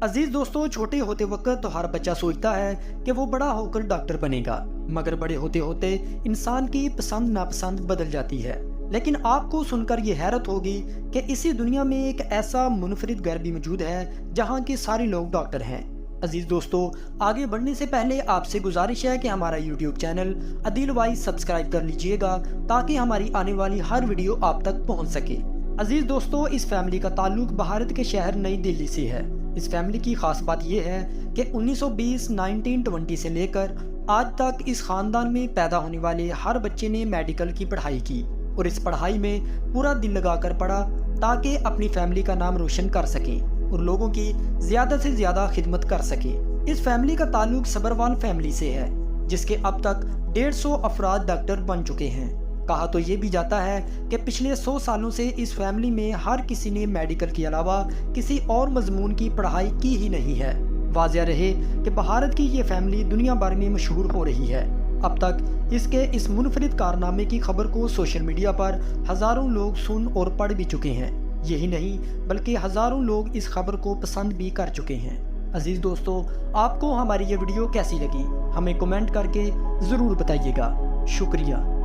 अजीज दोस्तों, छोटे होते वक्त तो हर बच्चा सोचता है कि वो बड़ा होकर डॉक्टर बनेगा, मगर बड़े होते होते इंसान की पसंद नापसंद बदल जाती है। लेकिन आपको सुनकर ये हैरत होगी कि इसी दुनिया में एक ऐसा मुनफरिद घर भी मौजूद है जहाँ के सारे लोग डॉक्टर हैं। अजीज दोस्तों, आगे बढ़ने से पहले आपसे गुजारिश है कि हमारा YouTube channel Adeel wise subscribe कर लीजिएगा ताकि हमारी आने वाली हर वीडियो आप तक पहुँच सके। अजीज दोस्तों, इस फैमिली का ताल्लुक भारत के शहर नई दिल्ली से है। इस फैमिली की खास बात यह है कि 1920 से लेकर आज तक इस खानदान में पैदा होने वाले हर बच्चे ने मेडिकल की पढ़ाई की और इस पढ़ाई में पूरा दिल लगाकर पढ़ा ताकि अपनी फैमिली का नाम रोशन कर सकें और लोगों की ज़्यादा से ज़्यादा खिदमत कर सकें। इस फैमिली का ताल्लुक सबरवाल फैमिली से है, जिसके अब तक 150 अफराद डॉक्टर बन चुके हैं। कहा तो ये भी जाता है कि पिछले 100 सालों से इस फैमिली में हर किसी ने मेडिकल के अलावा किसी और मजमून की पढ़ाई की ही नहीं है। वाज़िया रहे कि भारत की ये फैमिली दुनिया भर में मशहूर हो रही है। अब तक इसके इस मुनफरिद कारनामे की खबर को सोशल मीडिया पर हज़ारों लोग सुन और पढ़ भी चुके हैं। यही नहीं बल्कि हज़ारों लोग इस खबर को पसंद भी कर चुके हैं। अजीज़ दोस्तों, आपको हमारी ये वीडियो कैसी लगी हमें कमेंट करके ज़रूर बताइएगा। शुक्रिया।